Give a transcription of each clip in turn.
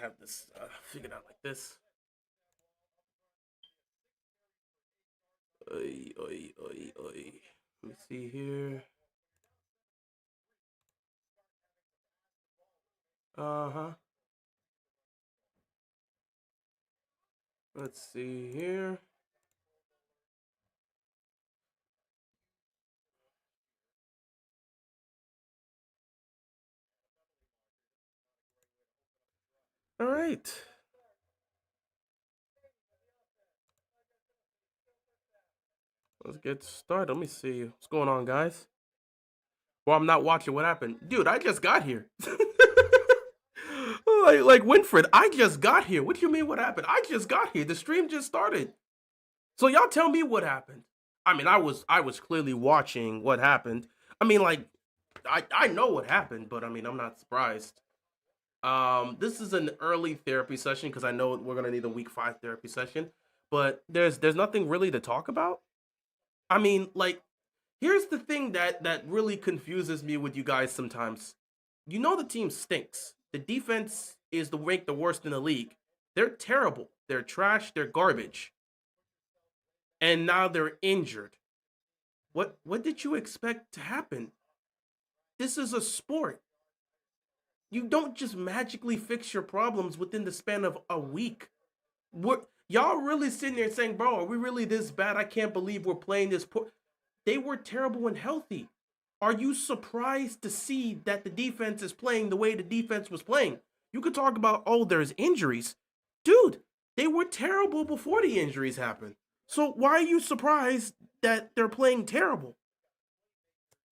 have this figured out like this. Oy, oy, oy, oy. Let me see here. Uh-huh. Let's see here. All right. Let's get started. Let me see what's going on, guys. Well, I'm not watching what happened. Dude, I just got here. like Winfred, I just got here. What do you mean what happened? I just got here. The stream just started. So y'all tell me what happened. I mean, I was clearly watching what happened. I mean, like, I know what happened, but I mean, I'm not surprised. This is an early therapy session because I know we're gonna need a week 5 therapy session, but there's nothing really to talk about. I mean, like, here's the thing that really confuses me with you guys sometimes. You know the team stinks. The defense is the ranked the worst in the league. They're terrible. They're trash. They're garbage. And now they're injured. What did you expect to happen? This is a sport. You don't just magically fix your problems within the span of a week. What y'all really sitting there saying, bro, are we really this bad? I can't believe we're playing this poor. They were terrible and healthy. Are you surprised to see that the defense is playing the way the defense was playing? You could talk about, oh, there's injuries. Dude, they were terrible before the injuries happened. So why are you surprised that they're playing terrible?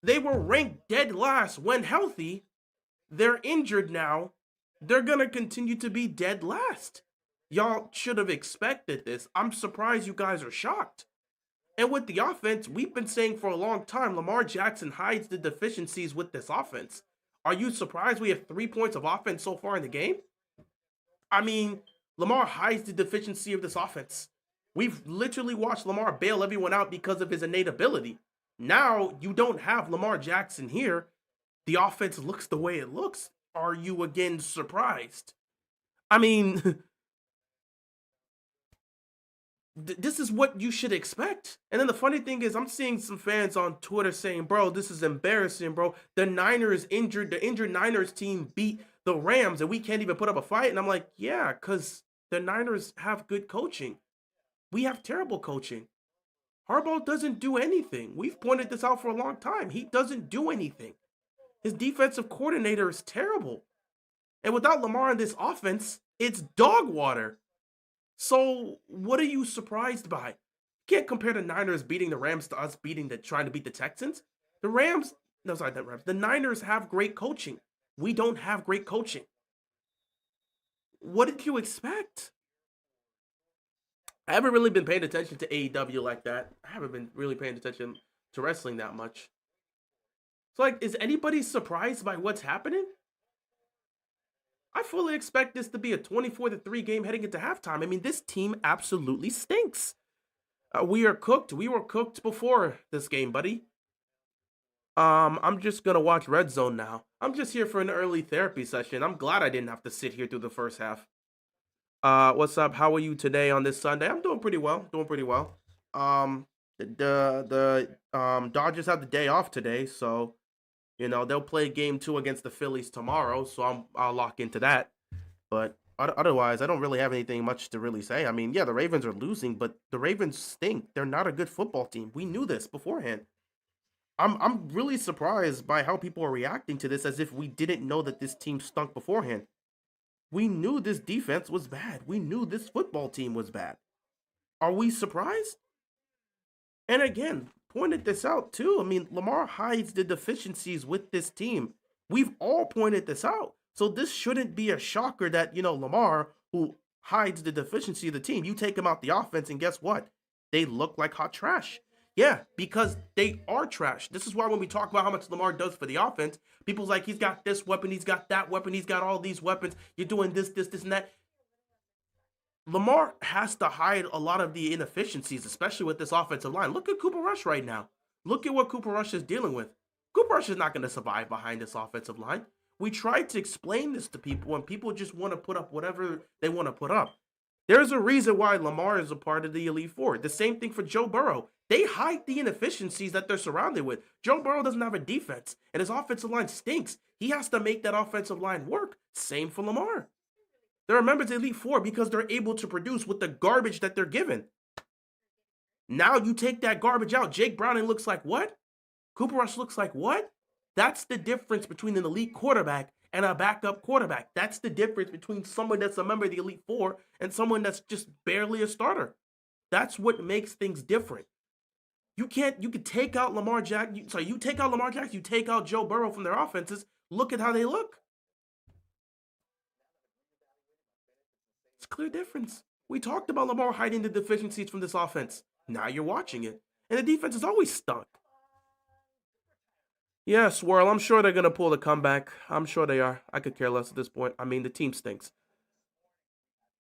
They were ranked dead last when healthy. They're injured now. They're going to continue to be dead last. Y'all should have expected this. I'm surprised you guys are shocked. And with the offense, we've been saying for a long time, Lamar Jackson hides the deficiencies with this offense. Are you surprised we have 3 points of offense so far in the game? I mean, Lamar hides the deficiency of this offense. We've literally watched Lamar bail everyone out because of his innate ability. Now you don't have Lamar Jackson here. The offense looks the way it looks. Are you again surprised? I mean, this is what you should expect. And then the funny thing is, I'm seeing some fans on Twitter saying, bro, this is embarrassing, bro. The injured Niners team beat the Rams and we can't even put up a fight. And I'm like, yeah, because the Niners have good coaching. We have terrible coaching. Harbaugh doesn't do anything. We've pointed this out for a long time. He doesn't do anything. His defensive coordinator is terrible. And without Lamar in this offense, it's dog water. So what are you surprised by? You can't compare the Niners beating the Rams to us trying to beat the Texans. The Niners have great coaching. We don't have great coaching. What did you expect? I haven't really been paying attention to AEW like that. I haven't been really paying attention to wrestling that much. So, like, is anybody surprised by what's happening? I fully expect this to be a 24-3 game heading into halftime. I mean, this team absolutely stinks. We are cooked. We were cooked before this game, buddy. I'm just gonna watch Red Zone now. I'm just here for an early therapy session. I'm glad I didn't have to sit here through the first half. What's up? How are you today on this Sunday? I'm doing pretty well. Doing pretty well. The Dodgers have the day off today, so they'll play game 2 against the Phillies tomorrow. So I'll lock into that. But otherwise, I don't really have anything much to really say. I mean, yeah, the Ravens are losing, but the Ravens stink. They're not a good football team. We knew this beforehand. I'm really surprised by how people are reacting to this as if we didn't know that this team stunk beforehand. We knew this defense was bad. We knew this football team was bad. Are we surprised? And again, pointed this out too. I mean, Lamar hides the deficiencies with this team. We've all pointed this out. So this shouldn't be a shocker that, Lamar, who hides the deficiency of the team, you take him out the offense and guess what? They look like hot trash. Yeah, because they are trash. This is why when we talk about how much Lamar does for the offense, people's like, he's got this weapon, he's got that weapon, he's got all these weapons, you're doing this, and that. Lamar has to hide a lot of the inefficiencies, especially with this offensive line. Look at Cooper Rush right now. Look at what Cooper Rush is dealing with. Cooper Rush is not going to survive behind this offensive line. We try to explain this to people, and people just want to put up whatever they want to put up. There's a reason why Lamar is a part of the Elite Four. The same thing for Joe Burrow. They hide the inefficiencies that they're surrounded with. Joe Burrow doesn't have a defense, and his offensive line stinks. He has to make that offensive line work. Same for Lamar. They're members of the Elite Four because they're able to produce with the garbage that they're given. Now you take that garbage out. Jake Browning looks like what? Cooper Rush looks like what? That's the difference between an elite quarterback and a backup quarterback. That's the difference between someone that's a member of the Elite Four and someone that's just barely a starter. That's what makes things different. You can take out Lamar Jackson. You take out Lamar Jackson, you take out Joe Burrow from their offenses. Look at how they look. It's a clear difference. We talked about Lamar hiding the deficiencies from this offense. Now you're watching it. And the defense is always stunk. Yeah, Swirl, I'm sure they're going to pull the comeback. I'm sure they are. I could care less at this point. I mean, the team stinks.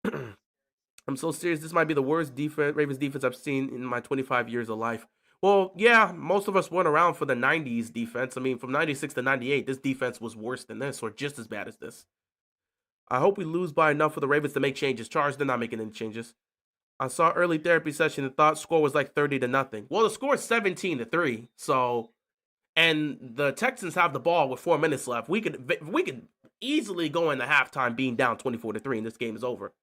I'm so serious. This might be the worst Ravens defense I've seen in my 25 years of life. Well, yeah, most of us weren't around for the 90s defense. I mean, from 96 to 98, this defense was worse than this or just as bad as this. I hope we lose by enough for the Ravens to make changes. Charge, they're not making any changes. I saw early therapy session and thought score was like 30-0. Well, the score is 17-3. So, and the Texans have the ball with 4 minutes left. We could easily go into halftime being down 24-3, and this game is over.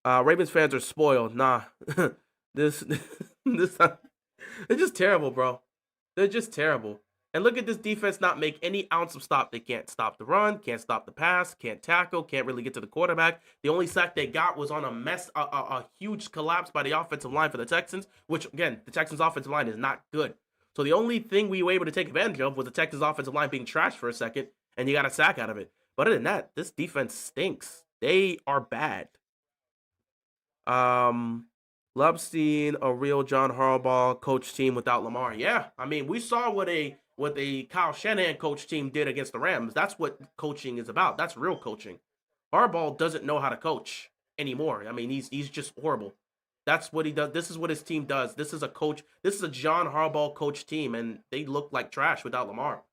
Ravens fans are spoiled. Nah, this they're just terrible, bro. They're just terrible. And look at this defense not make any ounce of stop. They can't stop the run, can't stop the pass, can't tackle, can't really get to the quarterback. The only sack they got was on a huge collapse by the offensive line for the Texans, which, again, the Texans' offensive line is not good. So the only thing we were able to take advantage of was the Texans' offensive line being trashed for a second, and you got a sack out of it. But other than that, this defense stinks. They are bad. Love seeing a real John Harbaugh coach team without Lamar. Yeah, I mean, we saw what a Kyle Shanahan coach team did against the Rams. That's what coaching is about. That's real coaching. Harbaugh doesn't know how to coach anymore. I mean, he's just horrible. That's what he does. This is what his team does. This is a coach. This is a John Harbaugh coach team, and they look like trash without Lamar.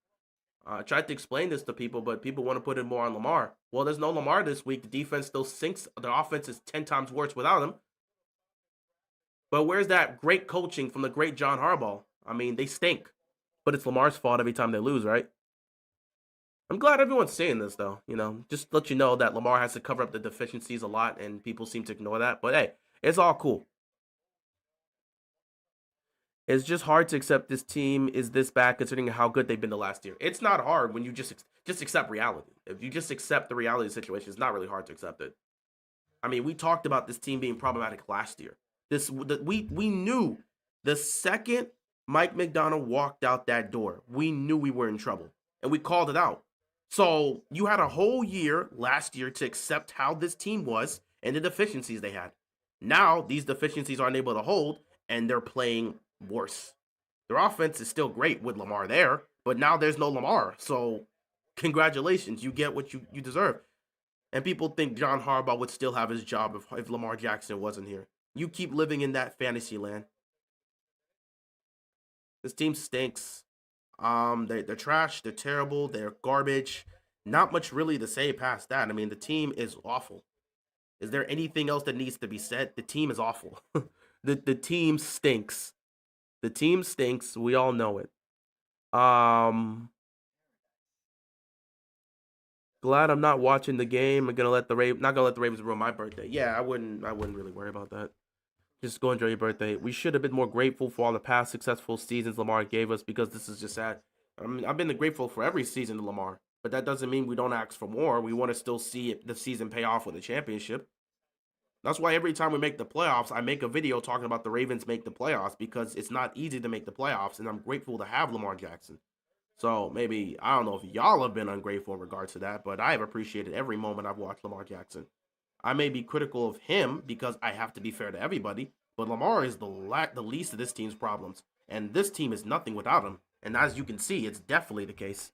I tried to explain this to people, but people want to put it more on Lamar. Well, there's no Lamar this week. The defense still sinks. The offense is 10 times worse without him. But where's that great coaching from the great John Harbaugh? I mean, they stink. But it's Lamar's fault every time they lose, right? I'm glad everyone's saying this, though. You know, just let you know that Lamar has to cover up the deficiencies a lot, and people seem to ignore that. But hey, it's all cool. It's just hard to accept this team is this bad considering how good they've been the last year. It's not hard when you just accept reality. If you just accept the reality of the situation, it's not really hard to accept it. I mean, we talked about this team being problematic last year. We knew the second Mike McDonald walked out that door, we knew we were in trouble, and we called it out. So you had a whole year last year to accept how this team was and the deficiencies they had. Now these deficiencies aren't able to hold, and they're playing worse. Their offense is still great with Lamar there, but now there's no Lamar. So congratulations, you get what you deserve. And people think John Harbaugh would still have his job if Lamar Jackson wasn't here. You keep living in that fantasy land. This team stinks. They're trash. They're terrible. They're garbage. Not much really to say past that. I mean, the team is awful. Is there anything else that needs to be said? The team is awful. the team stinks. The team stinks. We all know it. Glad I'm not watching the game. I'm gonna let not gonna let the Ravens ruin my birthday. Yeah, I wouldn't really worry about that. Just go enjoy your birthday. We should have been more grateful for all the past successful seasons Lamar gave us because this is just sad. I mean, I've been grateful for every season of Lamar, but that doesn't mean we don't ask for more. We want to still see the season pay off with a championship. That's why every time we make the playoffs, I make a video talking about the Ravens make the playoffs because it's not easy to make the playoffs, and I'm grateful to have Lamar Jackson. So maybe, I don't know if y'all have been ungrateful in regards to that, but I have appreciated every moment I've watched Lamar Jackson. I may be critical of him because I have to be fair to everybody, but Lamar is the least of this team's problems, and this team is nothing without him. And as you can see, it's definitely the case.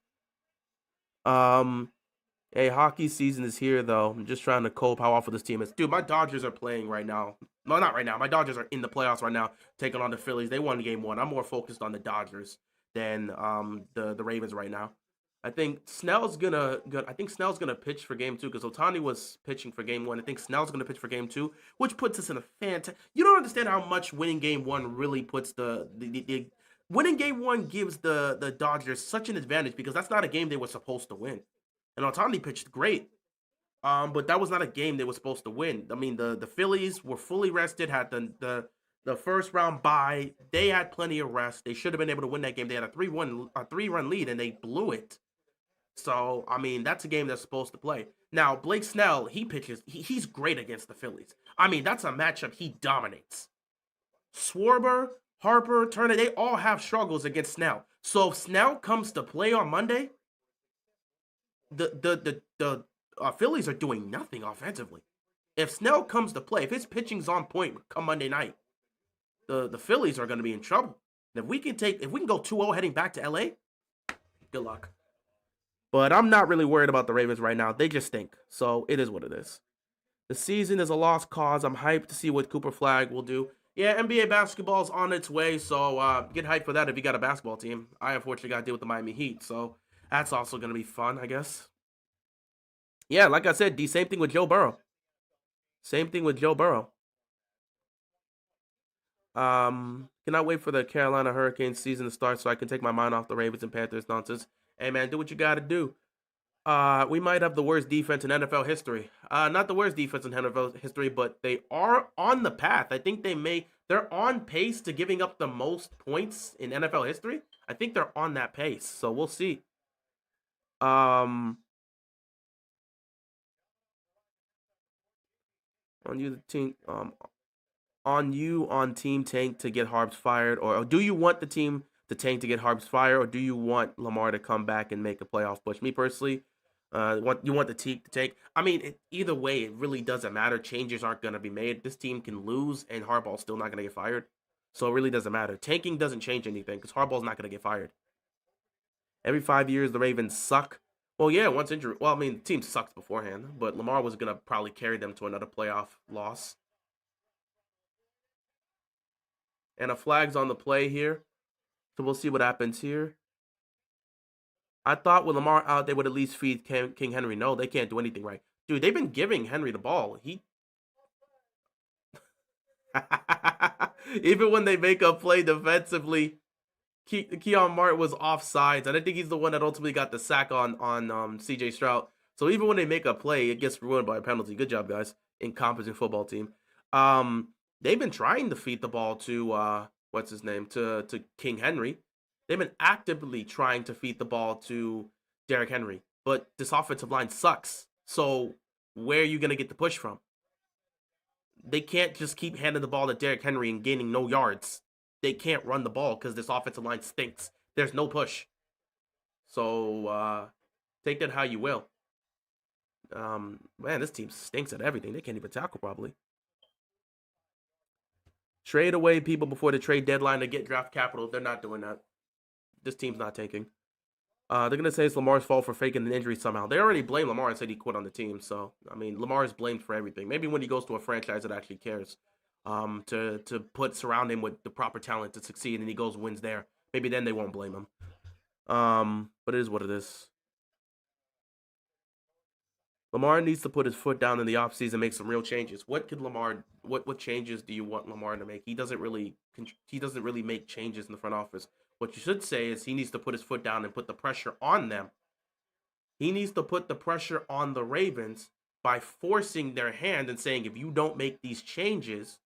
Hey, hockey season is here, though. I'm just trying to cope how awful this team is. Dude, my Dodgers are playing right now. No, not right now. My Dodgers are in the playoffs right now, taking on the Phillies. They won game one. I'm more focused on the Dodgers than the Ravens right now. I think Snell's gonna pitch for game two because Otani was pitching for game one. I think Snell's gonna pitch for game two, which puts us in a fantastic. You don't understand how much winning game one really puts the winning game one gives the Dodgers such an advantage because that's not a game they were supposed to win. And Otani pitched great. But that was not a game they were supposed to win. I mean, the Phillies were fully rested, had the first round bye. They had plenty of rest. They should have been able to win that game. They had a 3-run lead and they blew it. So, I mean, that's a game they're supposed to play. Now, Blake Snell, he pitches. He's great against the Phillies. I mean, that's a matchup he dominates. Schwarber, Harper, Turner, they all have struggles against Snell. So if Snell comes to play on Monday, the Phillies are doing nothing offensively. If Snell comes to play, if his pitching's on point come Monday night, the Phillies are going to be in trouble. And if we can go 2-0 heading back to LA, good luck. But I'm not really worried about the Ravens right now. They just stink. So it is what it is. The season is a lost cause. I'm hyped to see what Cooper Flag will do. Yeah, NBA basketball is on its way, so get hyped for that if you got a basketball team. I unfortunately got to deal with the Miami Heat, so that's also going to be fun, I guess. Yeah, like I said, the same thing with Joe Burrow. Same thing with Joe Burrow. Cannot wait for the Carolina Hurricanes season to start so I can take my mind off the Ravens and Panthers nonsense. Hey man, do what you gotta do. We might have the worst defense in NFL history. Not the worst defense in NFL history, but they are on the path. I think they're on pace to giving up the most points in NFL history. I think they're on that pace, so we'll see. Um, on you the team, on Team Tank to get Harbs fired, or do you want the team to tank to get Harbs fired, or do you want Lamar to come back and make a playoff push? Me personally, you want the team to tank. I mean, either way, it really doesn't matter. Changes aren't going to be made. This team can lose, and Harbaugh's still not going to get fired. So it really doesn't matter. Tanking doesn't change anything because Harbaugh's not going to get fired. Every 5 years, the Ravens suck. Well, yeah, once injury. Well, I mean, the team sucks beforehand, but Lamar was going to probably carry them to another playoff loss. And a flag's on the play here. So we'll see what happens here. I thought with Lamar out, they would at least feed King Henry. No, they can't do anything right. Dude, they've been giving Henry the ball. Even when they make a play defensively, Keon Martin was offsides. And I think he's the one that ultimately got the sack on CJ Stroud. So even when they make a play, it gets ruined by a penalty. Good job, guys. Incompetent football team. They've been trying to feed the ball to what's his name? To King Henry. They've been actively trying to feed the ball to Derrick Henry. But this offensive line sucks. So where are you going to get the push from? They can't just keep handing the ball to Derrick Henry and gaining no yards. They can't run the ball because this offensive line stinks. There's no push. So take that how you will. Man, this team stinks at everything. They can't even tackle probably. Trade away people before the trade deadline to get draft capital. They're not doing that. This team's not tanking. They're going to say it's Lamar's fault for faking an injury somehow. They already blame Lamar and said he quit on the team. So, I mean, Lamar is blamed for everything. Maybe when he goes to a franchise that actually cares to surround him with the proper talent to succeed and he goes wins there. Maybe then they won't blame him. But it is what it is. Lamar needs to put his foot down in the offseason and make some real changes. What changes do you want Lamar to make? He doesn't really make changes in the front office. What you should say is he needs to put his foot down and put the pressure on them. He needs to put the pressure on the Ravens by forcing their hand and saying, if you don't make these changes,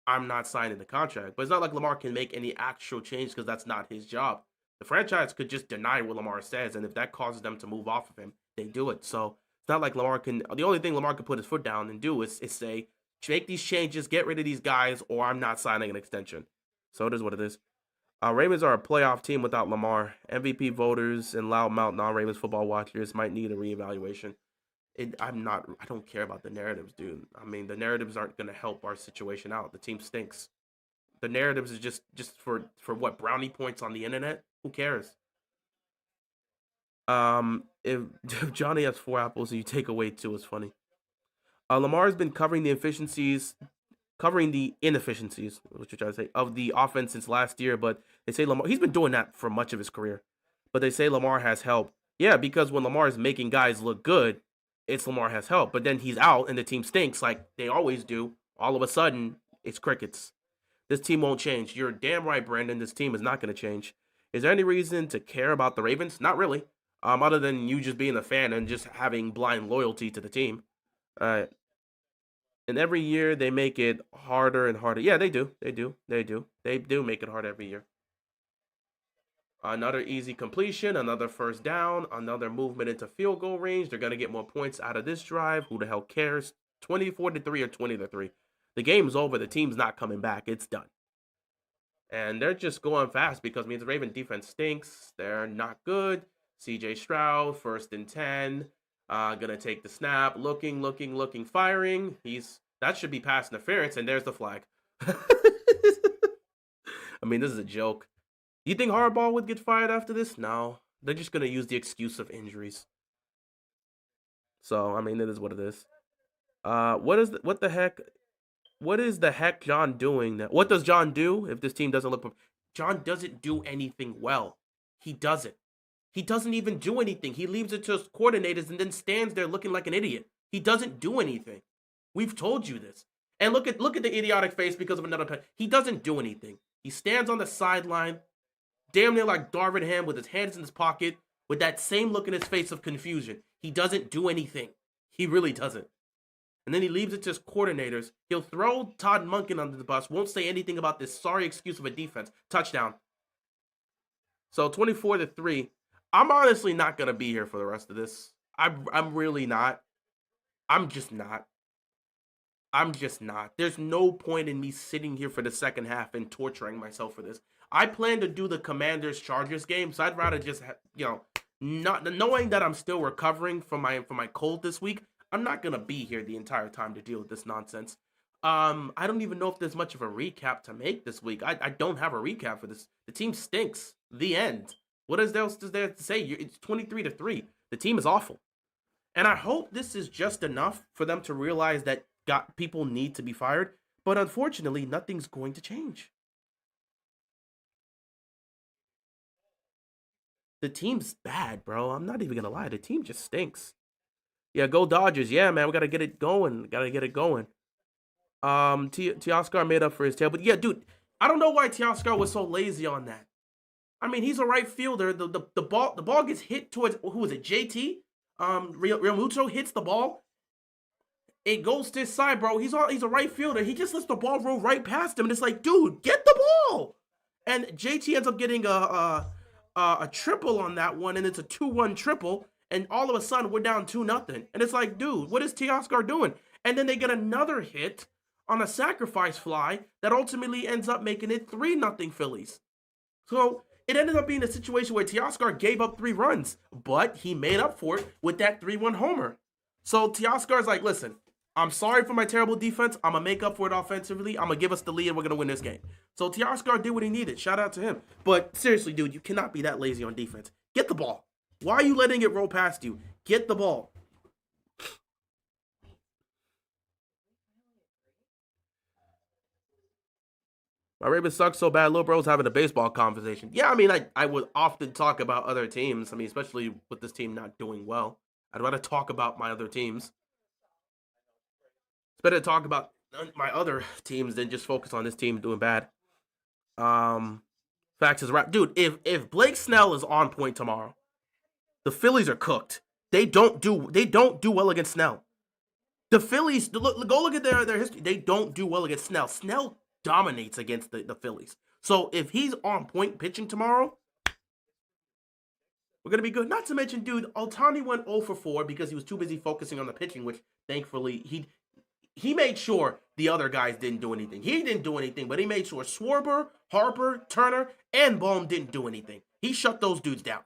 I'm not signing the contract. But it's not like Lamar can make any actual change because that's not his job. The franchise could just deny what Lamar says, and if that causes them to move off of him, they do it. So it's not like Lamar can. The only thing Lamar can put his foot down and do is say, make these changes, get rid of these guys, or I'm not signing an extension. So it is what it is. Ravens are a playoff team without Lamar. MVP voters and loudmouth non-Ravens football watchers might need a reevaluation. I don't care about the narratives, dude. I mean, the narratives aren't going to help our situation out. The team stinks. The narratives is just for what, brownie points on the internet? Who cares? If Johnny has 4 apples and you take away 2, it's funny. Lamar has been covering the inefficiencies, which you're trying to say, of the offense since last year, but they say he's been doing that for much of his career. But they say Lamar has helped Yeah, because when Lamar is making guys look good, it's Lamar has help. But then he's out and the team stinks like they always do. All of a sudden, it's crickets. This team won't change. You're damn right, Brandon. This team is not going to change. Is there any reason to care about the Ravens? Not really. Other than you just being a fan and just having blind loyalty to the team. Uh, and every year they make it harder and harder. Yeah, they do. They do. They do. They do make it hard every year. Another easy completion, another first down, another movement into field goal range. They're going to get more points out of this drive. Who the hell cares? 24-3 or 20-3. The game's over. The team's not coming back. It's done. And they're just going fast because means the Raven defense stinks. They're not good. CJ Stroud, 1st and 10. Gonna take the snap. Looking, firing. That should be pass interference, and there's the flag. I mean, this is a joke. You think Harbaugh would get fired after this? No. They're just gonna use the excuse of injuries. So, I mean, it is what it is. What is the heck John doing now? What does John do if this team doesn't look? John doesn't do anything well. He doesn't. He doesn't even do anything. He leaves it to his coordinators and then stands there looking like an idiot. He doesn't do anything. We've told you this. And look at the idiotic face because of another penalty. He doesn't do anything. He stands on the sideline, damn near like Darvin Ham with his hands in his pocket, with that same look in his face of confusion. He doesn't do anything. He really doesn't. And then he leaves it to his coordinators. He'll throw Todd Monken under the bus, won't say anything about this sorry excuse of a defense. Touchdown. So 24-3. I'm honestly not going to be here for the rest of this. I'm really not. I'm just not. There's no point in me sitting here for the second half and torturing myself for this. I plan to do the Commanders-Chargers game, so I'd rather just, not knowing that I'm still recovering from my cold this week. I'm not going to be here the entire time to deal with this nonsense. I don't even know if there's much of a recap to make this week. I don't have a recap for this. The team stinks. The end. What else is there to say? It's 23-3. The team is awful. And I hope this is just enough for them to realize that people need to be fired. But unfortunately, nothing's going to change. The team's bad, bro. I'm not even going to lie. The team just stinks. Yeah, go Dodgers. Yeah, man, we got to get it going. Teoscar made up for his tail. But yeah, dude, I don't know why Teoscar was so lazy on that. I mean, he's a right fielder. The ball gets hit towards, who was it, JT? Real Muto hits the ball. It goes to his side, bro. He's a right fielder. He just lets the ball roll right past him, and it's like, dude, get the ball. And JT ends up getting a triple on that one, and it's a 2-1 triple. And all of a sudden, we're down 2-0. And it's like, dude, what is Teoscar doing? And then they get another hit on a sacrifice fly that ultimately ends up making it 3-0 Phillies. So it ended up being a situation where Teoscar gave up 3 runs, but he made up for it with that 3-1 homer. So Teoscar's like, listen, I'm sorry for my terrible defense. I'm going to make up for it offensively. I'm going to give us the lead and we're going to win this game. So Teoscar did what he needed. Shout out to him. But seriously, dude, you cannot be that lazy on defense. Get the ball. Why are you letting it roll past you? Get the ball. My Ravens suck so bad, Lil Bro's having a baseball conversation. Yeah, I mean, I would often talk about other teams. I mean, especially with this team not doing well. I'd rather talk about my other teams. It's better to talk about my other teams than just focus on this team doing bad. Facts is right. Dude, if Blake Snell is on point tomorrow, the Phillies are cooked. They don't do well against Snell. The Phillies, go look at their history. They don't do well against Snell. Snell dominates against the Phillies. So if he's on point pitching tomorrow, we're going to be good. Not to mention, dude, Ohtani went 0 for 4 because he was too busy focusing on the pitching, which thankfully he made sure the other guys didn't do anything. He didn't do anything, but he made sure Schwarber, Harper, Turner, and Bohm didn't do anything. He shut those dudes down.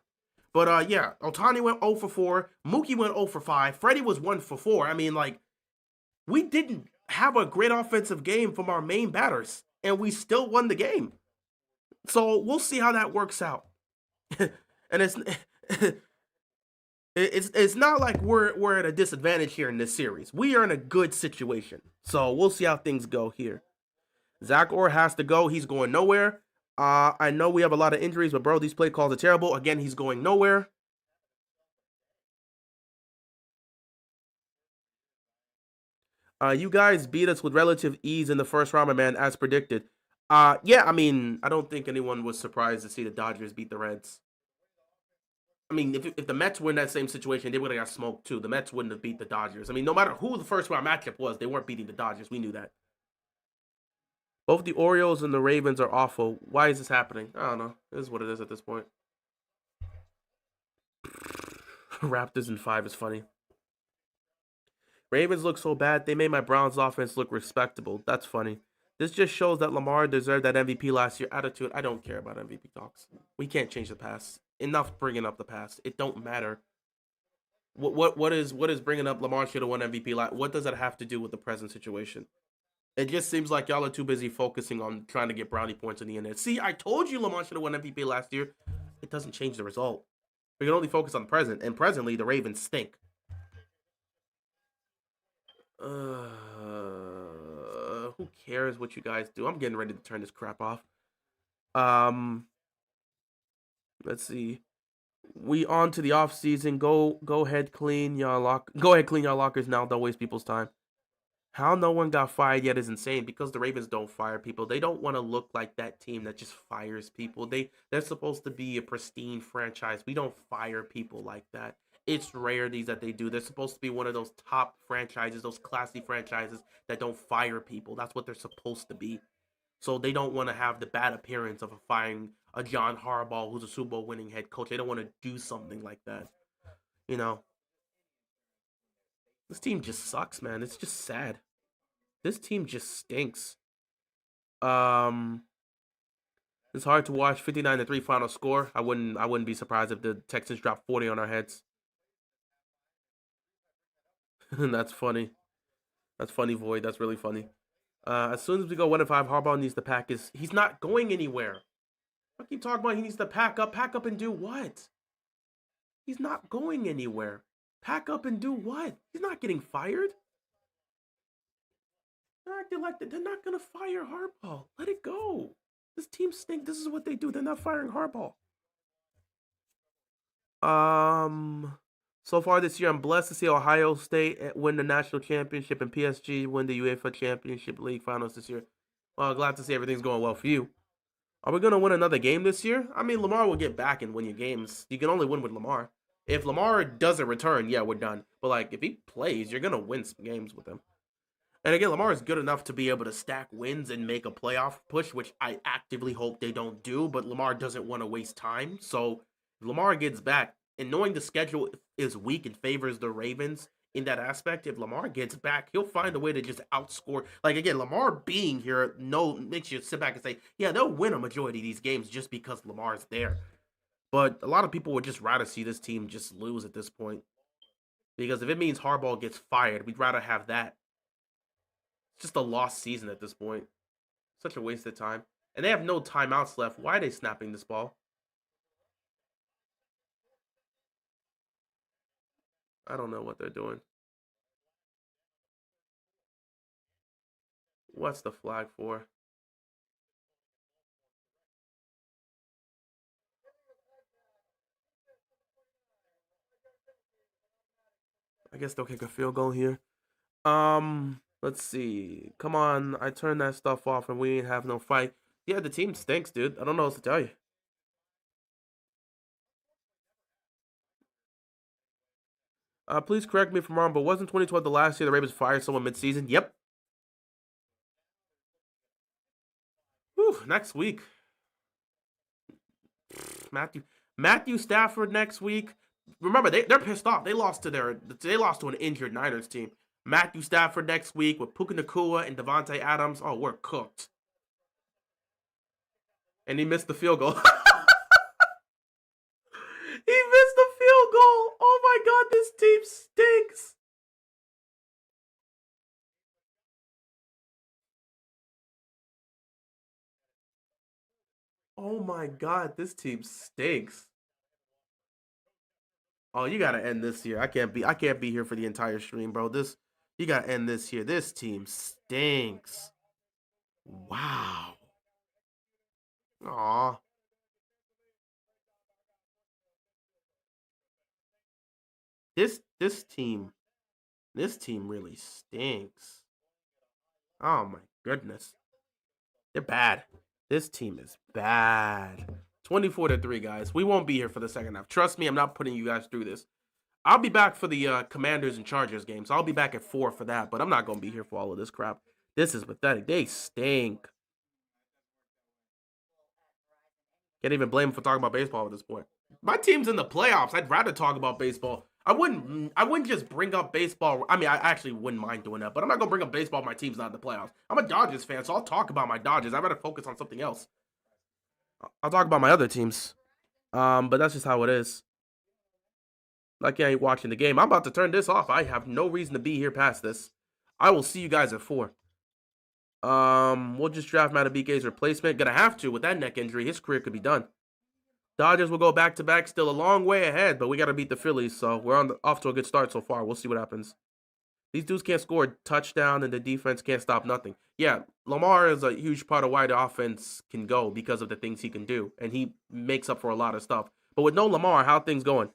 But yeah, Ohtani went 0 for 4. Mookie went 0 for 5. Freddie was 1 for 4. I mean, like, we didn't have a great offensive game from our main batters, and we still won the game. So we'll see how that works out. And it's not like we're at a disadvantage here in this series. We are in a good situation. So we'll see how things go here. Zach Orr has to go. He's going nowhere. I know we have a lot of injuries, but bro, these play calls are terrible. Again, he's going nowhere. You guys beat us with relative ease in the first round, my man, as predicted. Yeah, I mean, I don't think anyone was surprised to see the Dodgers beat the Reds. I mean, if the Mets were in that same situation, they would have got smoked too. The Mets wouldn't have beat the Dodgers. I mean, no matter who the first round matchup was, they weren't beating the Dodgers. We knew that. Both the Orioles and the Ravens are awful. Why is this happening? I don't know. This is what it is at this point. Raptors in 5 is funny. Ravens look so bad, they made my Browns offense look respectable. That's funny. This just shows that Lamar deserved that MVP last year. Attitude, I don't care about MVP talks. We can't change the past. Enough bringing up the past. It don't matter. What is bringing up Lamar should have won MVP? What does that have to do with the present situation? It just seems like y'all are too busy focusing on trying to get brownie points in the internet. See, I told you Lamar should have won MVP last year. It doesn't change the result. We can only focus on the present, and presently the Ravens stink. Who cares what you guys do? I'm getting ready to turn this crap off. Um, let's see. We on to the off season. Go ahead, clean y'all lock. Go ahead, clean y'all lockers now. Don't waste people's time. How no one got fired yet is insane because the Ravens don't fire people. They don't want to look like that team that just fires people. They're supposed to be a pristine franchise. We don't fire people like that. It's rarities that they do. They're supposed to be one of those top franchises, those classy franchises that don't fire people. That's what they're supposed to be. So they don't want to have the bad appearance of firing a John Harbaugh who's a Super Bowl winning head coach. They don't want to do something like that. You know, this team just sucks, man. It's just sad. This team just stinks. Um, it's hard to watch. 59-3 final score. I wouldn't be surprised if the Texans dropped 40 on our heads. That's funny. That's funny, Void. That's really funny. As soon as we go 1-5, Harbaugh needs to pack his. He's not going anywhere. I keep talking about he needs to pack up. Pack up and do what? He's not going anywhere. Pack up and do what? He's not getting fired. They're acting like they're not gonna fire Harbaugh. Let it go. This team stink. This is what they do. They're not firing Harbaugh. Um, so far this year, I'm blessed to see Ohio State win the national championship and PSG win the UEFA Championship League finals this year. Well, glad to see everything's going well for you. Are we gonna win another game this year? I mean, Lamar will get back and win your games. You can only win with Lamar. If Lamar doesn't return, yeah, we're done. But like, if he plays, you're gonna win some games with him. And again, Lamar is good enough to be able to stack wins and make a playoff push, which I actively hope they don't do. But Lamar doesn't want to waste time. So if Lamar gets back, and knowing the schedule is weak and favors the Ravens in that aspect, if Lamar gets back, he'll find a way to just outscore. Like again, Lamar being here, no makes you sit back and say, yeah, they'll win a majority of these games just because Lamar's there. But a lot of people would just rather see this team just lose at this point. Because if it means Harbaugh gets fired, we'd rather have that. It's just a lost season at this point. Such a waste of time. And they have no timeouts left. Why are they snapping this ball? I don't know what they're doing. What's the flag for? I guess they'll kick a field goal here. Let's see. Come on, I turned that stuff off and we ain't have no fight. Yeah, the team stinks, dude. I don't know what to tell you. Please correct me if I'm wrong, but wasn't 2012 the last year the Ravens fired someone midseason? Yep. Whew, next week. Matthew Matthew Stafford next week. Remember, they're pissed off. They lost to an injured Niners team. Matthew Stafford next week with Puka Nakua and Devontae Adams. Oh, we're cooked. And he missed the field goal. He missed the field goal. Oh my god, this team stinks. Oh my god, this team stinks. Oh, you gotta end this here. I can't be here for the entire stream, bro. You gotta end this here. This team stinks. Wow. Aw. This this team this team really stinks. Oh my goodness. They're bad. This team is bad. 24-3, guys. We won't be here for the second half. Trust me, I'm not putting you guys through this. I'll be back for the Commanders and Chargers games. I'll be back at 4 for that, but I'm not going to be here for all of this crap. This is pathetic. They stink. Can't even blame them for talking about baseball at this point. My team's in the playoffs. I'd rather talk about baseball. I wouldn't just bring up baseball. I mean, I actually wouldn't mind doing that, but I'm not gonna bring up baseball if my team's not in the playoffs. I'm a Dodgers fan, so I'll talk about my Dodgers. I'd rather focus on something else. I'll talk about my other teams. But that's just how it is. Like I ain't watching the game. I'm about to turn this off. I have no reason to be here past this. I will see you guys at 4. We'll just draft Matabike's replacement. Gonna have to with that neck injury. His career could be done. Dodgers will go back to back. Still a long way ahead, but we got to beat the Phillies, so we're off to a good start so far. We'll see what happens. These dudes can't score a touchdown, and the defense can't stop nothing. Yeah, Lamar is a huge part of why the offense can go because of the things he can do, and he makes up for a lot of stuff. But with no Lamar, how things going?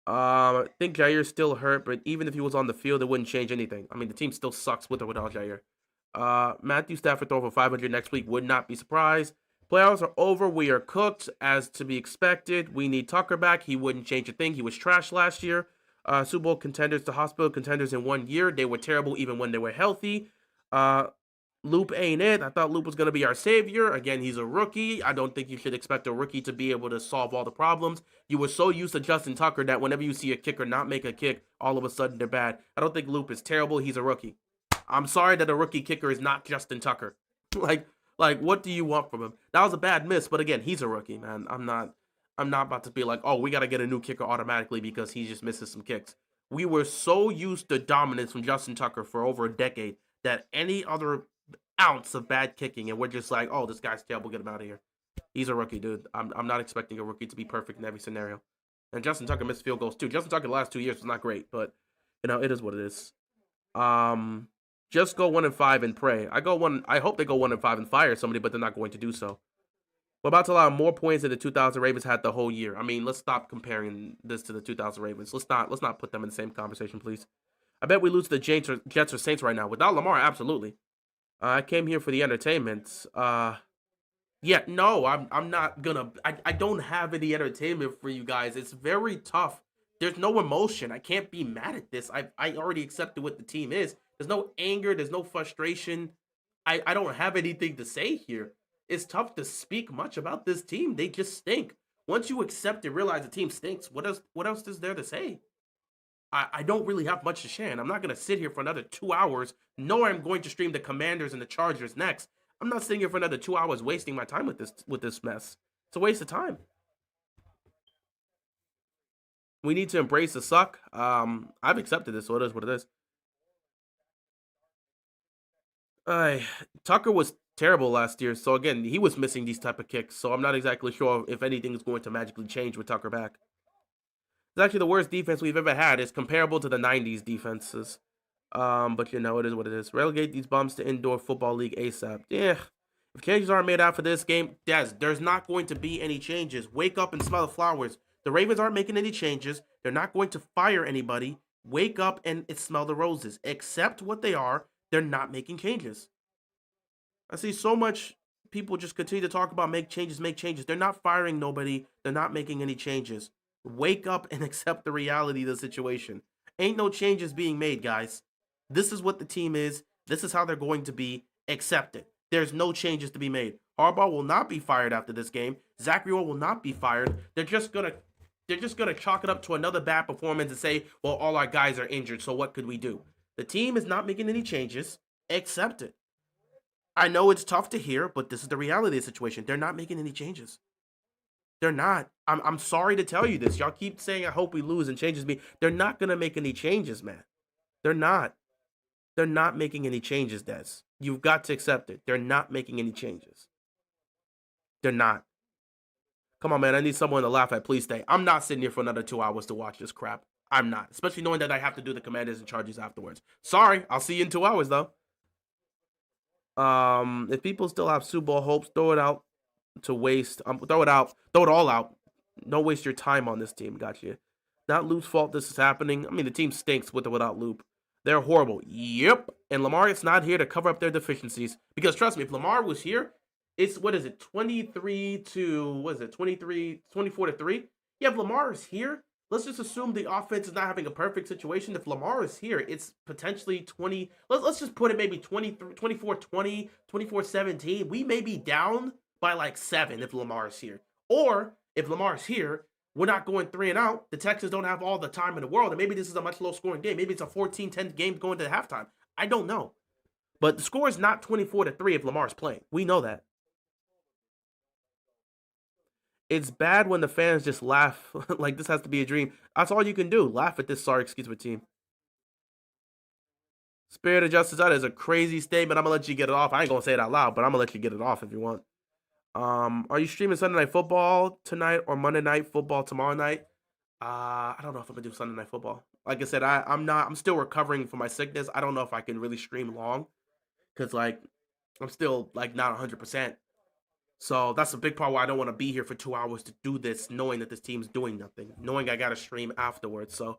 I think Jair's still hurt, but even if he was on the field, it wouldn't change anything. I mean, the team still sucks with or without Jair. Matthew Stafford throw for 500 next week. Would not be surprised. Playoffs are over. We are cooked, as to be expected. We need Tucker back. He wouldn't change a thing. He was trash last year. Super Bowl contenders to hospital contenders in 1 year. They were terrible even when they were healthy. Loop ain't it. I thought Loop was going to be our savior. Again, he's a rookie. I don't think you should expect a rookie to be able to solve all the problems. You were so used to Justin Tucker that whenever you see a kicker not make a kick, all of a sudden they're bad. I don't think Loop is terrible. He's a rookie. I'm sorry that a rookie kicker is not Justin Tucker. like, what do you want from him? That was a bad miss, but again, he's a rookie, man. I'm not about to be like, oh, we got to get a new kicker automatically because he just misses some kicks. We were so used to dominance from Justin Tucker for over a decade that any other ounce of bad kicking, and we're just like, oh, this guy's terrible, get him out of here. He's a rookie, dude. I'm not expecting a rookie to be perfect in every scenario. And Justin Tucker missed field goals too. Justin Tucker the last 2 years was not great, but it is what it is. Just go 1-5 and pray. I hope they go 1-5 and fire somebody, but they're not going to do so. We're about to allow more points than the 2000 Ravens had the whole year. I mean, let's stop comparing this to the 2000 Ravens. Let's not put them in the same conversation, please. I bet we lose to the Jets or Saints right now. Without Lamar, absolutely. I came here for the entertainment. Yeah, no, I'm not gonna. I don't have any entertainment for you guys. It's very tough. There's no emotion. I can't be mad at this. I already accepted what the team is. There's no anger. There's no frustration. I don't have anything to say here. It's tough to speak much about this team. They just stink. Once you accept and realize the team stinks, what else is there to say? I don't really have much to share, and I'm not going to sit here for another 2 hours, knowing I'm going to stream the Commanders and the Chargers next. I'm not sitting here for another 2 hours wasting my time with this mess. It's a waste of time. We need to embrace the suck. I've accepted this, so it is what it is. I Tucker was terrible last year, so again, he was missing these type of kicks. So I'm not exactly sure if anything is going to magically change with Tucker back. It's actually the worst defense we've ever had. It's comparable to the '90s defenses. But it is what it is. Relegate these bums to indoor football league ASAP. Yeah. If changes aren't made out for this game, there's not going to be any changes. Wake up and smell the flowers. The Ravens aren't making any changes. They're not going to fire anybody. Wake up and smell the roses. Accept what they are. They're not making changes. I see so much people just continue to talk about make changes, make changes. They're not firing nobody. They're not making any changes. Wake up and accept the reality of the situation. Ain't no changes being made, guys. This is what the team is. This is how they're going to be. Accept it. There's no changes to be made. Harbaugh will not be fired after this game. Zachary will not be fired. They're just gonna chalk it up to another bad performance and say, well, all our guys are injured, so what could we do? The team is not making any changes. Accept it. I know it's tough to hear, but this is the reality of the situation. They're not making any changes. They're not. I'm sorry to tell you this. Y'all keep saying I hope we lose and changes me. They're not gonna make any changes, man. They're not. They're not making any changes, Des. You've got to accept it. They're not making any changes. They're not. Come on, man. I need someone to laugh at. Please stay. I'm not sitting here for another 2 hours to watch this crap. I'm not. Especially knowing that I have to do the Commanders and Chargers afterwards. Sorry. I'll see you in 2 hours, though. If people still have Super Bowl hopes, throw it out to waste. Throw it out. Throw it all out. Don't waste your time on this team. Got you. Not Loop's fault this is happening. I mean, the team stinks with or without Loop. They're horrible. Yep. And Lamar is not here to cover up their deficiencies. Because trust me, if Lamar was here, it's what is it, 23 to what is it, 23, 24 to 3? Yeah, if Lamar is here, let's just assume the offense is not having a perfect situation. If Lamar is here, it's potentially 20. Let's just put it maybe 23, 24 20, 24 17. We may be down by like 7 if Lamar is here. Or if Lamar is here, we're not going 3 and out. The Texans don't have all the time in the world. And maybe this is a much low scoring game. Maybe it's a 14-10 game going to halftime. I don't know. But the score is not 24 to 3 if Lamar's playing. We know that. It's bad when the fans just laugh like this has to be a dream. That's all you can do. Laugh at this sorry excuse me team. Spirit of justice, that is a crazy statement. I'm gonna let you get it off. I ain't gonna say it out loud, but I'm gonna let you get it off if you want. Are you streaming Sunday Night Football tonight or Monday Night Football tomorrow night? I don't know if I'm gonna do Sunday Night Football. Like I said, I'm not. I'm still recovering from my sickness. I don't know if I can really stream long because like I'm still like not 100%. So that's a big part why I don't want to be here for 2 hours to do this, knowing that this team's doing nothing, knowing I got to stream afterwards. So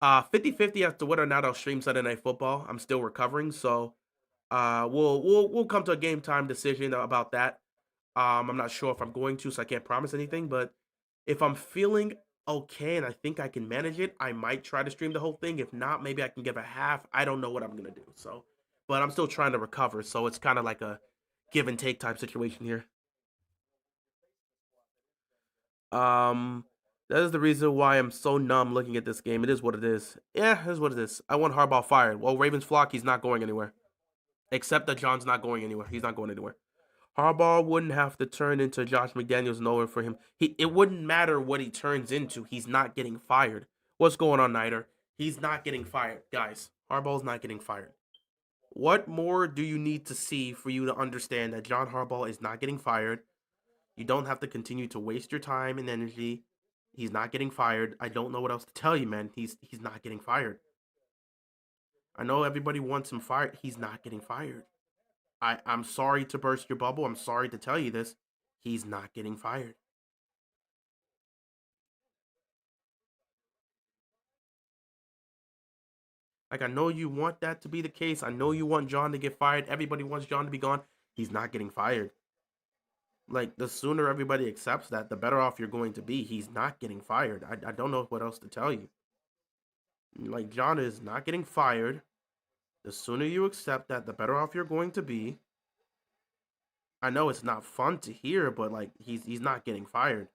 50-50 as to whether or not I'll stream Sunday Night Football. I'm still recovering, so we'll come to a game time decision about that. I'm not sure if I'm going to, so I can't promise anything. But if I'm feeling okay and I think I can manage it, I might try to stream the whole thing. If not, maybe I can give a half. I don't know what I'm gonna do. So, but I'm still trying to recover. So it's kind of like a give and take type situation here. Um, that is the reason why I'm so numb looking at this game. It is what it is. Yeah, it is what it is. I want Harbaugh fired. Well, Ravens flock, he's not going anywhere. Except that John's not going anywhere. He's not going anywhere. Harbaugh wouldn't have to turn into Josh McDaniels nowhere for him. It wouldn't matter what he turns into. He's not getting fired. What's going on, Niter? He's not getting fired, guys. Harbaugh's not getting fired. What more do you need to see for you to understand that John Harbaugh is not getting fired? You don't have to continue to waste your time and energy. He's not getting fired. I don't know what else to tell you, man. He's not getting fired. I know everybody wants him fired. He's not getting fired. I'm sorry to burst your bubble. I'm sorry to tell you this. He's not getting fired. Like, I know you want that to be the case. I know you want John to get fired. Everybody wants John to be gone. He's not getting fired. Like, the sooner everybody accepts that, the better off you're going to be. He's not getting fired. I don't know what else to tell you. Like, John is not getting fired. The sooner you accept that, the better off you're going to be. I know it's not fun to hear, but like he's not getting fired.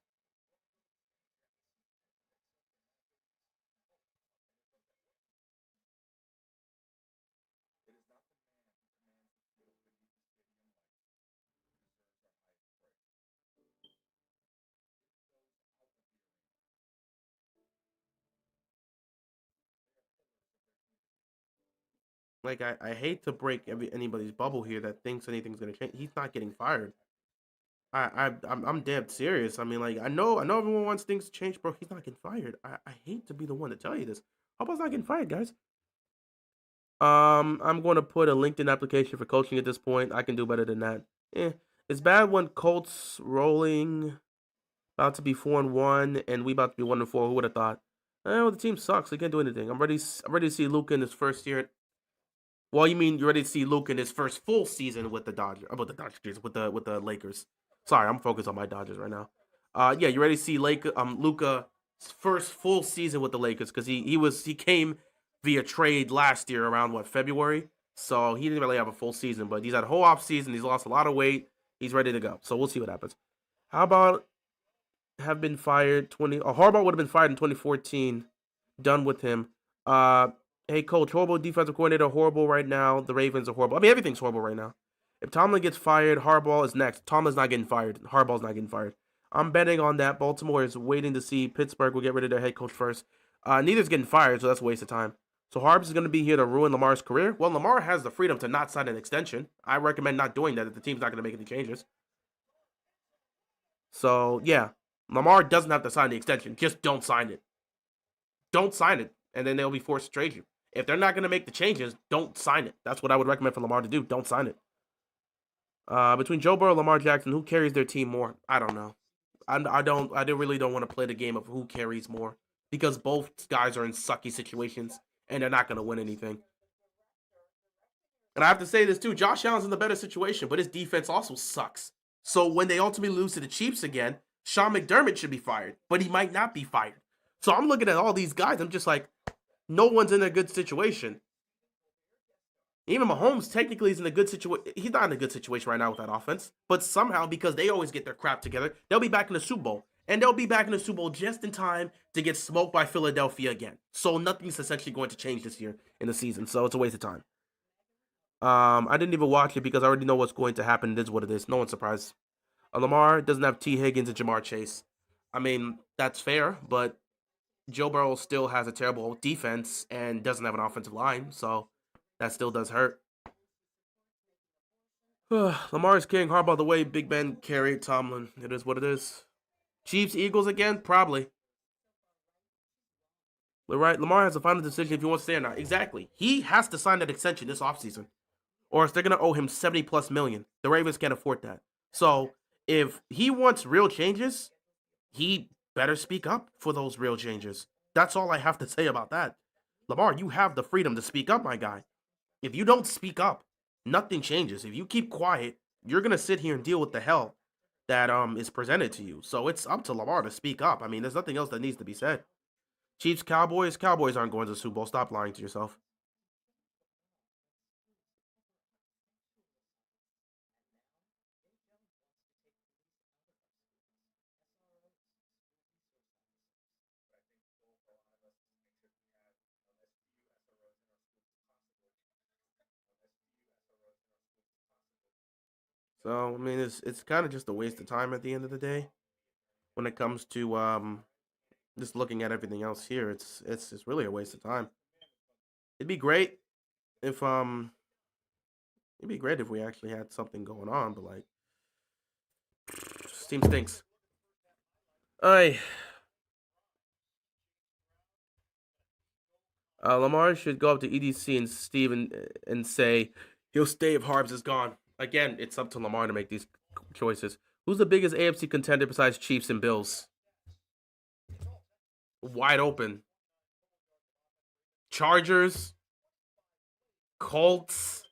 Like I hate to break anybody's bubble here that thinks anything's gonna change. He's not getting fired. I'm dead serious. I mean, like I know everyone wants things to change, bro. He's not getting fired. I hate to be the one to tell you this. Harbaugh's not getting fired, guys. I'm going to put a LinkedIn application for coaching at this point. I can do better than that. Eh, it's bad when Colts rolling about to be 4-1 and we about to be 1-4. Who would have thought? Well, the team sucks. They can't do anything. I'm ready. I'm ready to see Luke in his first year. Well, you mean you're ready to see Luke in his first full season with the Dodgers? About the Dodgers with the Lakers. Sorry, I'm focused on my Dodgers right now. Yeah, you ready to see Luca's first full season with the Lakers because he came via trade last year around what February, so he didn't really have a full season, but he's had a whole off season. He's lost a lot of weight. He's ready to go. So we'll see what happens. How about have been fired 20? Harbaugh would have been fired in 2014. Done with him. Uh, hey coach, horrible defensive coordinator, horrible right now. The Ravens are horrible. I mean everything's horrible right now. If Tomlin gets fired, Harbaugh is next. Tomlin's not getting fired. Harbaugh's not getting fired. I'm betting on that. Baltimore is waiting to see Pittsburgh will get rid of their head coach first. Neither's getting fired, so that's a waste of time. So Harbs is going to be here to ruin Lamar's career. Well, Lamar has the freedom to not sign an extension. I recommend not doing that if the team's not going to make any changes. So yeah, Lamar doesn't have to sign the extension. Just don't sign it. Don't sign it, and then they'll be forced to trade you. If they're not going to make the changes, don't sign it. That's what I would recommend for Lamar to do. Don't sign it. Between Joe Burrow and Lamar Jackson, who carries their team more? I don't know. I really don't want to play the game of who carries more because both guys are in sucky situations and they're not going to win anything. And I have to say this too, Josh Allen's in the better situation, but his defense also sucks. So when they ultimately lose to the Chiefs again, Sean McDermott should be fired, but he might not be fired. So I'm looking at all these guys, I'm just like, no one's in a good situation. Even Mahomes technically is in a good situation. He's not in a good situation right now with that offense, but somehow, because they always get their crap together, they'll be back in the Super Bowl. And they'll be back in the Super Bowl just in time to get smoked by Philadelphia again. So nothing's essentially going to change this year in the season. So it's a waste of time. I didn't even watch it because I already know what's going to happen. It is what it is. No one's surprised. Lamar doesn't have T. Higgins and Jamar Chase. I mean, that's fair, but Joe Burrow still has a terrible defense and doesn't have an offensive line, so that still does hurt. Lamar is carrying Harbaugh the way Big Ben carried Tomlin. It is what it is. Chiefs, Eagles again? Probably. Right? Lamar has a final decision if he wants to stay or not. Exactly. He has to sign that extension this offseason, or if they're going to owe him 70 plus million. The Ravens can't afford that. So if he wants real changes, he better speak up for those real changes. That's all I have to say about that. Lamar, you have the freedom to speak up, my guy. If you don't speak up, nothing changes. If you keep quiet, you're going to sit here and deal with the hell that is presented to you. So it's up to Lamar to speak up. I mean, there's nothing else that needs to be said. Chiefs, Cowboys. Cowboys aren't going to the Super Bowl. Stop lying to yourself. So I mean, it's kind of just a waste of time at the end of the day when it comes to just looking at everything else here. It's really a waste of time. It'd be great if it'd be great if we actually had something going on, but like, team stinks. I Lamar should go up to EDC and Steve and say he'll stay if Harbs is gone. Again, it's up to Lamar to make these choices. Who's the biggest AFC contender besides Chiefs and Bills? Wide open. Chargers, Colts,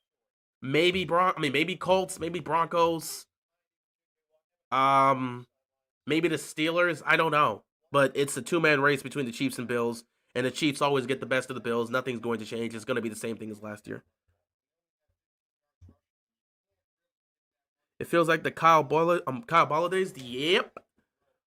maybe Colts, maybe Broncos. Um, maybe the Steelers. I don't know, but it's a two-man race between the Chiefs and Bills, and the Chiefs always get the best of the Bills. Nothing's going to change. It's going to be the same thing as last year. It feels like the Kyle Boller days. Yep.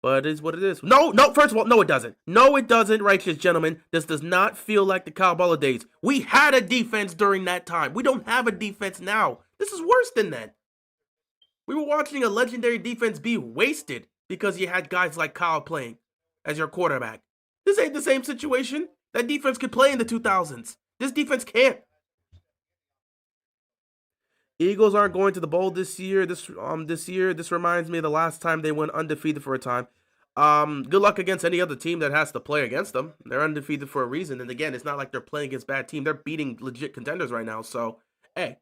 But it is what it is. No, no, first of all, no, it doesn't. No, it doesn't, righteous gentlemen. This does not feel like the Kyle Baller days. We had a defense during that time. We don't have a defense now. This is worse than that. We were watching a legendary defense be wasted because you had guys like Kyle playing as your quarterback. This ain't the same situation. That defense could play in the 2000s. This defense can't. Eagles aren't going to the bowl this year. This reminds me of the last time they went undefeated for a time. Good luck against any other team that has to play against them. They're undefeated for a reason. And again, it's not like they're playing against bad team. They're beating legit contenders right now. So, hey,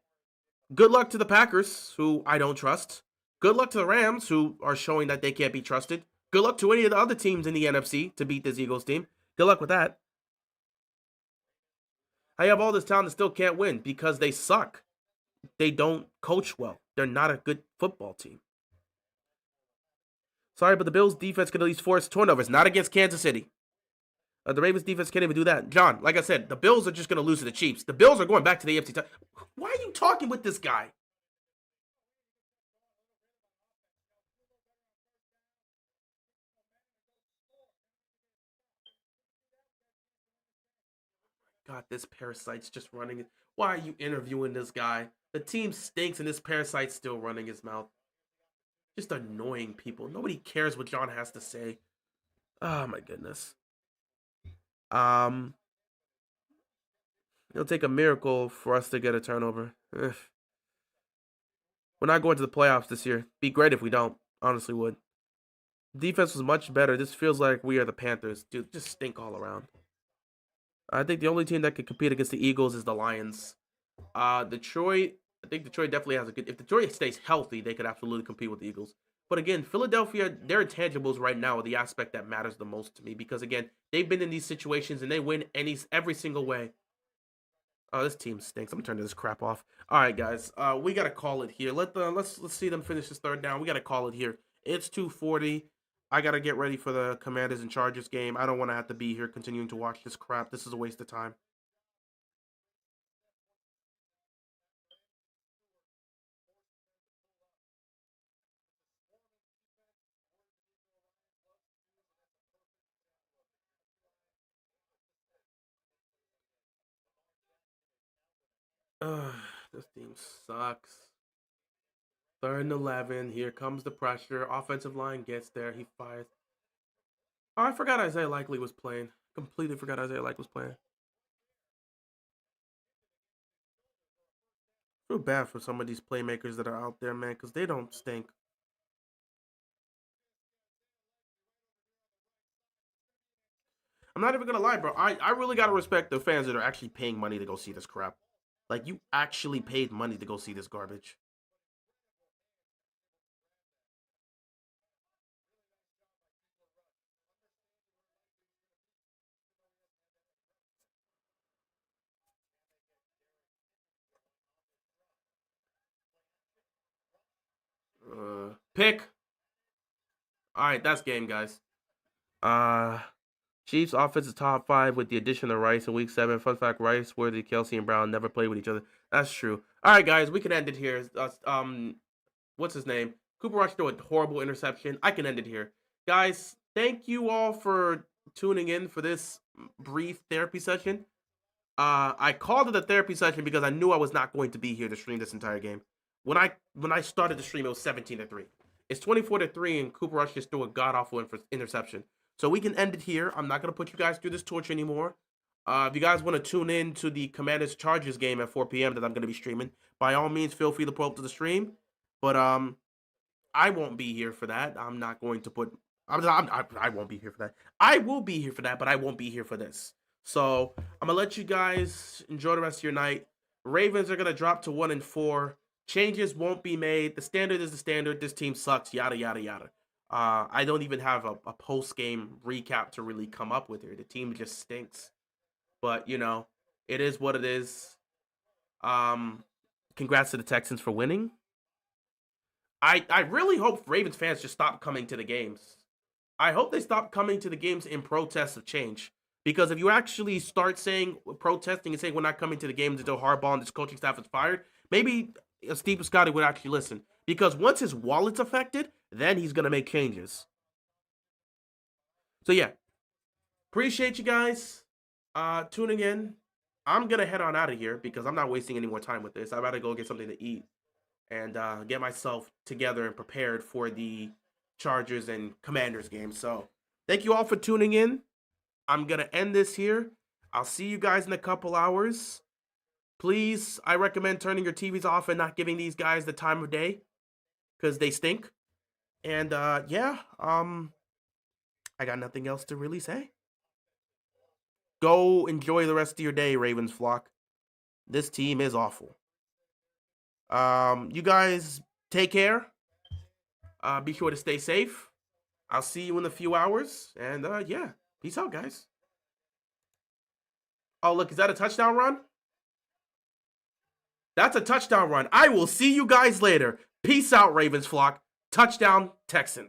good luck to the Packers, who I don't trust. Good luck to the Rams, who are showing that they can't be trusted. Good luck to any of the other teams in the NFC to beat this Eagles team. Good luck with that. I have all this talent and still can't win because they suck. They don't coach well. They're not a good football team. Sorry, but the Bills' defense can at least force turnovers, not against Kansas City. The Ravens' defense can't even do that. John, like I said, the Bills are just going to lose to the Chiefs. The Bills are going back to the AFC. Why are you talking with this guy? God, this parasite's just running. Why are you interviewing this guy? The team stinks and this parasite's still running his mouth. Just annoying people. Nobody cares what John has to say. Oh my goodness. Um, it'll take a miracle for us to get a turnover. Ugh. We're not going to the playoffs this year. Be great if we don't. Honestly, would. Defense was much better. This feels like we are the Panthers. Dude, just stink all around. I think the only team that can compete against the Eagles is the Lions. Detroit. I think Detroit definitely has a good. If Detroit stays healthy, they could absolutely compete with the Eagles. But again, Philadelphia, their intangibles right now are the aspect that matters the most to me because again, they've been in these situations and they win every single way. Oh, this team stinks. I'm turning this crap off. All right, guys. We gotta call it here. Let's see them finish this third down. We gotta call it here. It's 2:40. I gotta get ready for the Commanders and Chargers game. I don't want to have to be here continuing to watch this crap. This is a waste of time. Ugh, this team sucks. Third and 11. Here comes the pressure. Offensive line gets there. He fires. Oh, I forgot Isaiah Likely was playing. Completely forgot Isaiah Likely was playing. Feel bad for some of these playmakers that are out there, man, because they don't stink. I'm not even gonna lie, bro. I really gotta respect the fans that are actually paying money to go see this crap. Like, you actually paid money to go see this garbage. Pick. All right, that's game, guys. Uh, Chiefs offense is top five with the addition of Rice in week 7. Fun fact: Rice, Worthy, Kelsey, and Brown never played with each other. That's true. All right, guys, we can end it here. What's his name? Cooper Rush threw a horrible interception. I can end it here, guys. Thank you all for tuning in for this brief therapy session. I called it a therapy session because I knew I was not going to be here to stream this entire game. When I started the stream, it was 17-3. It's 24-3, and Cooper Rush just threw a god awful interception. So we can end it here. I'm not gonna put you guys through this torture anymore. If you guys want to tune in to the Commanders Chargers game at 4 p.m. that I'm gonna be streaming, by all means, feel free to pull up to the stream. But I won't be here for that. I'm not going to put. I won't be here for that. I will be here for that, but I won't be here for this. So I'm gonna let you guys enjoy the rest of your night. Ravens are gonna drop to 1-4. Changes won't be made. The standard is the standard. This team sucks. Yada yada yada. I don't even have a post game recap to really come up with here. The team just stinks. But it is what it is. Um, Congrats to the Texans for winning. I really hope Ravens fans just stop coming to the games. I hope they stop coming to the games in protest of change. Because if you actually start saying protesting and saying we're not coming to the games until Harbaugh and this coaching staff is fired, maybe Steve Piscotty would actually listen. Because once his wallet's affected, then he's gonna make changes. So yeah, appreciate you guys tuning in. I'm gonna head on out of here because I'm not wasting any more time with this. I'd rather go get something to eat and get myself together and prepared for the Chargers and Commanders game. So thank you all for tuning in. I'm going to end this here. I'll see you guys in a couple hours. Please, I recommend turning your TVs off and not giving these guys the time of day because they stink. And yeah, I got nothing else to really say. Go enjoy the rest of your day, Ravens flock. This team is awful. You guys take care. Be sure to stay safe. I'll see you in a few hours. And yeah, peace out, guys. Oh, look, is that a touchdown run? That's a touchdown run. I will see you guys later. Peace out, Ravens flock. Touchdown, Texans.